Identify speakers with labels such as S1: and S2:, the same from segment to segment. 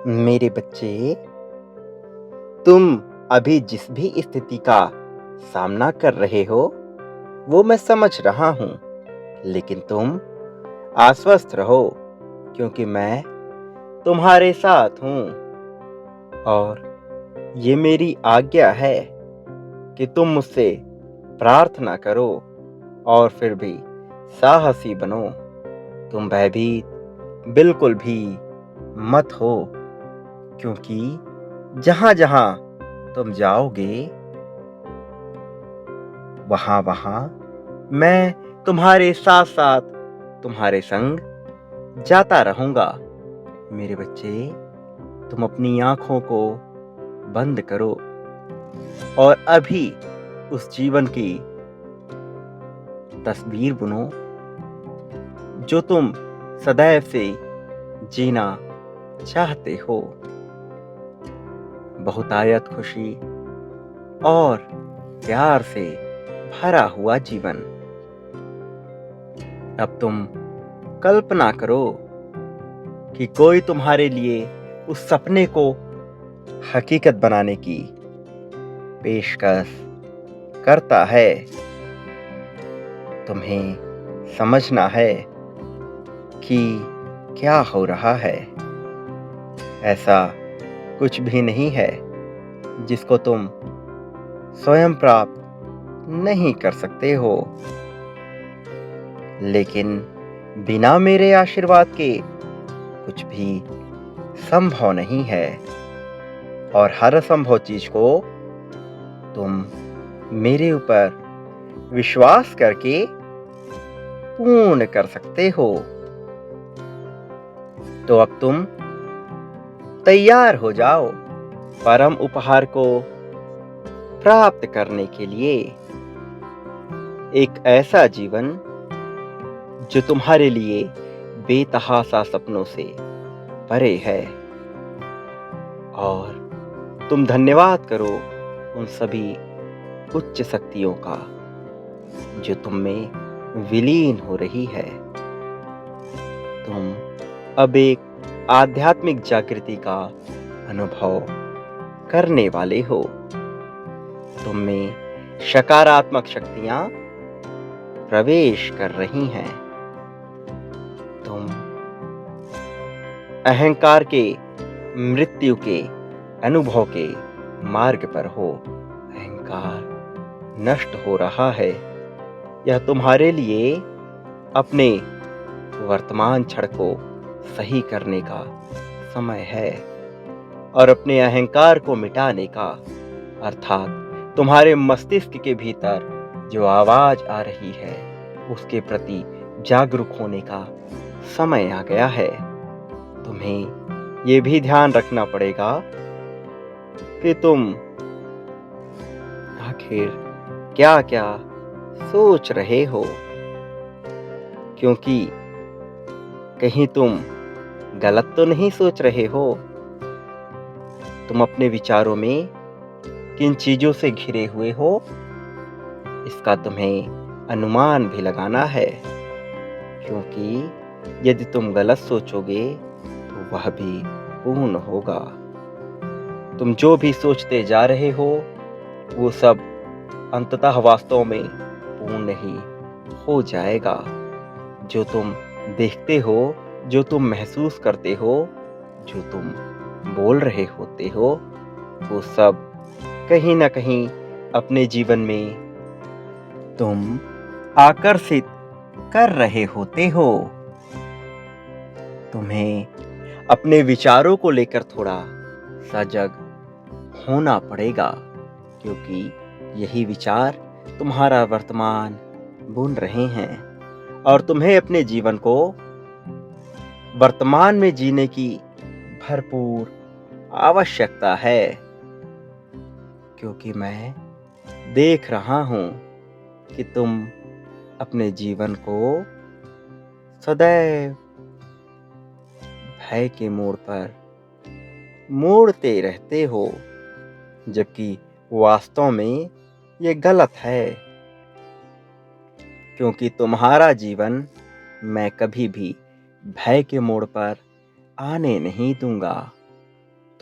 S1: मेरे बच्चे, तुम अभी जिस भी स्थिति का सामना कर रहे हो, वो मैं समझ रहा हूँ। लेकिन तुम आश्वस्त रहो, क्योंकि मैं तुम्हारे साथ हूँ। और ये मेरी आज्ञा है कि तुम मुझसे प्रार्थना करो और फिर भी साहसी बनो। तुम भयभीत बिल्कुल भी मत हो, क्योंकि जहां-जहां तुम जाओगे, वहां-वहां मैं तुम्हारे साथ-साथ तुम्हारे संग जाता रहूंगा। मेरे बच्चे, तुम अपनी आंखों को बंद करो और अभी उस जीवन की तस्वीर बुनो जो तुम सदैव से जीना चाहते हो। बहुतायत खुशी और प्यार से भरा हुआ जीवन। अब तुम कल्पना करो कि कोई तुम्हारे लिए उस सपने को हकीकत बनाने की पेशकश करता है। तुम्हें समझना है कि क्या हो रहा है। ऐसा कुछ भी नहीं है जिसको तुम स्वयं प्राप्त नहीं कर सकते हो। लेकिन बिना मेरे आशीर्वाद के कुछ भी संभव नहीं है। और हर असंभव चीज को तुम मेरे ऊपर विश्वास करके पूर्ण कर सकते हो। तो अब तुम तैयार हो जाओ परम उपहार को प्राप्त करने के लिए। एक ऐसा जीवन जो तुम्हारे लिए बेतहासा सपनों से परे है। और तुम धन्यवाद करो उन सभी उच्च शक्तियों का जो तुम में विलीन हो रही है। तुम अब एक आध्यात्मिक जागृति का अनुभव करने वाले हो। तुम में सकारात्मक शक्तियां प्रवेश कर रही हैं। तुम अहंकार के मृत्यु के अनुभव के मार्ग पर हो। अहंकार नष्ट हो रहा है। यह तुम्हारे लिए अपने वर्तमान क्षण को सही करने का समय है और अपने अहंकार को मिटाने का, अर्थात तुम्हारे मस्तिष्क के भीतर जो आवाज आ रही है उसके प्रति जागरूक होने का समय आ गया है। तुम्हें ये भी ध्यान रखना पड़ेगा कि तुम आखिर क्या-क्या सोच रहे हो, क्योंकि कहीं तुम गलत तो नहीं सोच रहे हो। तुम अपने विचारों में किन चीजों से घिरे हुए हो, इसका तुम्हें अनुमान भी लगाना है, क्योंकि यदि तुम गलत सोचोगे तो वह भी पूर्ण होगा। तुम जो भी सोचते जा रहे हो वो सब अंततः वास्तव में पूर्ण ही हो जाएगा। जो तुम देखते हो, जो तुम महसूस करते हो, जो तुम बोल रहे होते हो, वो सब कहीं ना कहीं अपने जीवन में तुम आकर्षित कर रहे होते हो। तुम्हें अपने विचारों को लेकर थोड़ा सजग होना पड़ेगा, क्योंकि यही विचार तुम्हारा वर्तमान बुन रहे हैं और तुम्हें अपने जीवन को वर्तमान में जीने की भरपूर आवश्यकता है। क्योंकि मैं देख रहा हूं कि तुम अपने जीवन को सदैव भय के मोड़ पर मोड़ते रहते हो, जबकि वास्तव में ये गलत है। क्योंकि तुम्हारा जीवन मैं कभी भी भय के मोड़ पर आने नहीं दूंगा।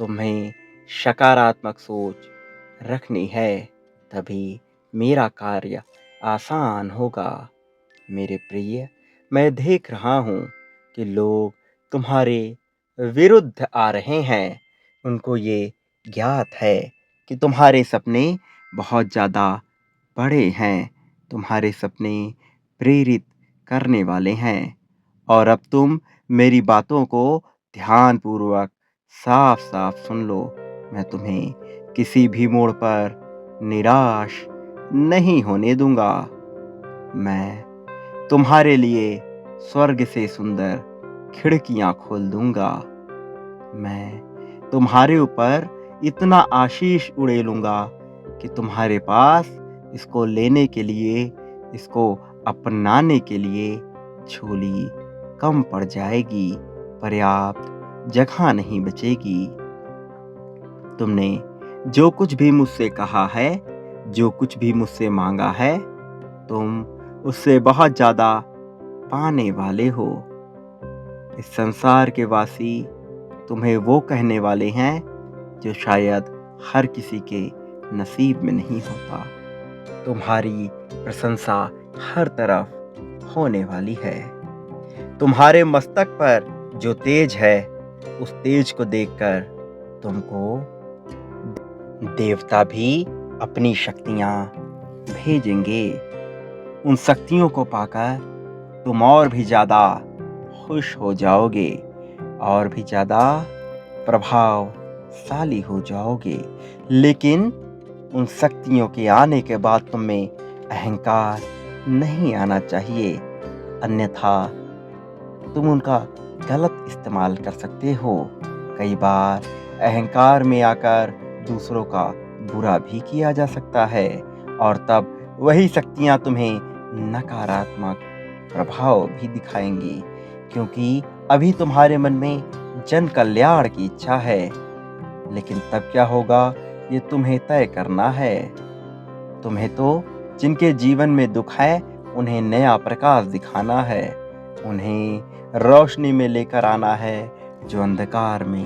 S1: तुम्हें सकारात्मक सोच रखनी है, तभी मेरा कार्य आसान होगा। मेरे प्रिय, मैं देख रहा हूँ कि लोग तुम्हारे विरुद्ध आ रहे हैं। उनको ये ज्ञात है कि तुम्हारे सपने बहुत ज़्यादा बड़े हैं, तुम्हारे सपने प्रेरित करने वाले हैं। और अब तुम मेरी बातों को ध्यानपूर्वक साफ-साफ सुन लो। मैं तुम्हें किसी भी मोड़ पर निराश नहीं होने दूँगा। मैं तुम्हारे लिए स्वर्ग से सुंदर खिड़कियाँ खोल दूँगा। मैं तुम्हारे ऊपर इतना आशीष उड़ेलूँगा कि तुम्हारे पास इसको लेने के लिए, इसको अपनाने के लिए झोली कम पड़ जाएगी, पर्याप्त जगह नहीं बचेगी। तुमने जो कुछ भी मुझसे कहा है, जो कुछ भी मुझसे मांगा है, तुम उससे बहुत ज़्यादा पाने वाले हो। इस संसार के वासी तुम्हें वो कहने वाले हैं जो शायद हर किसी के नसीब में नहीं होता। तुम्हारी प्रशंसा हर तरफ होने वाली है। तुम्हारे मस्तक पर जो तेज है, उस तेज को देखकर तुमको देवता भी अपनी शक्तियाँ भेजेंगे। उन शक्तियों को पाकर तुम और भी ज़्यादा खुश हो जाओगे, और भी ज़्यादा प्रभावशाली हो जाओगे। लेकिन उन शक्तियों के आने के बाद तुम में अहंकार नहीं आना चाहिए, अन्यथा तुम उनका गलत इस्तेमाल कर सकते हो। कई बार अहंकार में आकर दूसरों का बुरा भी किया जा सकता है, और तब वही शक्तियाँ तुम्हें नकारात्मक प्रभाव भी दिखाएंगी, क्योंकि अभी तुम्हारे मन में जन कल्याण की इच्छा है। लेकिन तब क्या होगा, ये तुम्हें तय करना है। तुम्हें तो जिनके जीवन में दुख है, उन्हें नया प्रकाश दिखाना है, उन्हें रोशनी में लेकर आना है। जो अंधकार में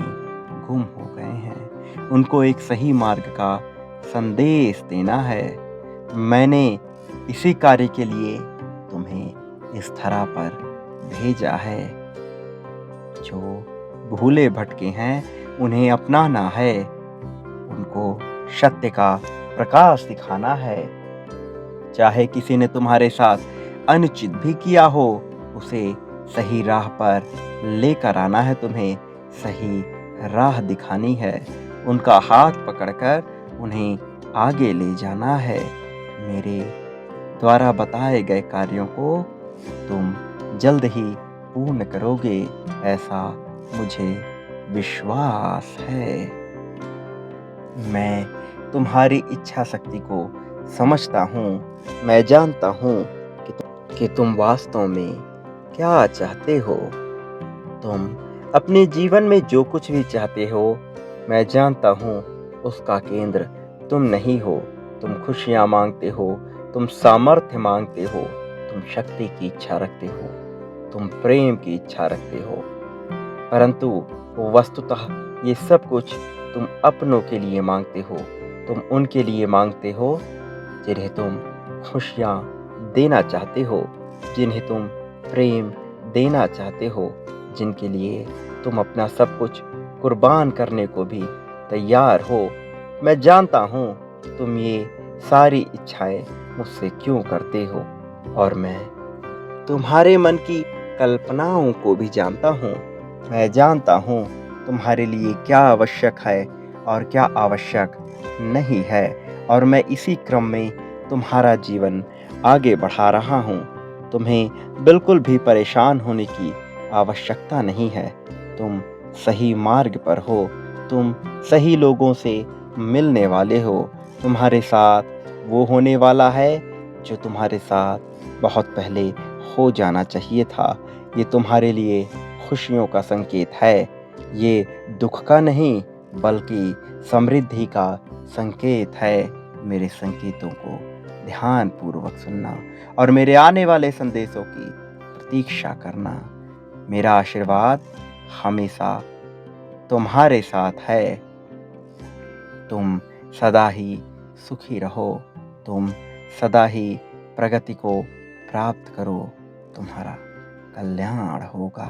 S1: गुम हो गए हैं, उनको एक सही मार्ग का संदेश देना है। मैंने इसी कार्य के लिए तुम्हें इस धरा पर भेजा है। जो भूले भटके हैं, उन्हें अपनाना है, उनको सत्य का प्रकाश दिखाना है। चाहे किसी ने तुम्हारे साथ अनुचित भी किया हो, उसे सही राह पर लेकर आना है, तुम्हें सही राह दिखानी है। उनका हाथ पकड़कर उन्हें आगे ले जाना है। मेरे द्वारा बताए गए कार्यों को तुम जल्द ही पूर्ण करोगे, ऐसा मुझे विश्वास है। मैं तुम्हारी इच्छा शक्ति को समझता हूँ। मैं जानता हूँ कि तुम वास्तव में क्या चाहते हो। तुम अपने जीवन में जो कुछ भी चाहते हो, मैं जानता हूँ उसका केंद्र तुम नहीं हो। तुम खुशियाँ मांगते हो, तुम सामर्थ्य मांगते हो, तुम शक्ति की इच्छा रखते हो, तुम प्रेम की इच्छा रखते हो, परंतु वस्तुतः ये सब कुछ तुम अपनों के लिए मांगते हो। तुम उनके लिए मांगते हो जिन्हें तुम खुशियाँ देना चाहते हो, जिन्हें तुम प्रेम देना चाहते हो, जिनके लिए तुम अपना सब कुछ कुर्बान करने को भी तैयार हो। मैं जानता हूँ तुम ये सारी इच्छाएं मुझसे क्यों करते हो, और मैं तुम्हारे मन की कल्पनाओं को भी जानता हूँ। मैं जानता हूँ तुम्हारे लिए क्या आवश्यक है और क्या आवश्यक नहीं है, और मैं इसी क्रम में तुम्हारा जीवन आगे बढ़ा रहा हूँ। तुम्हें बिल्कुल भी परेशान होने की आवश्यकता नहीं है। तुम सही मार्ग पर हो, तुम सही लोगों से मिलने वाले हो। तुम्हारे साथ वो होने वाला है जो तुम्हारे साथ बहुत पहले हो जाना चाहिए था। ये तुम्हारे लिए खुशियों का संकेत है, ये दुख का नहीं बल्कि समृद्धि का संकेत है। मेरे संकेतों को ध्यानपूर्वक सुनना और मेरे आने वाले संदेशों की प्रतीक्षा करना। मेरा आशीर्वाद हमेशा तुम्हारे साथ है। तुम सदा ही सुखी रहो, तुम सदा ही प्रगति को प्राप्त करो, तुम्हारा कल्याण होगा।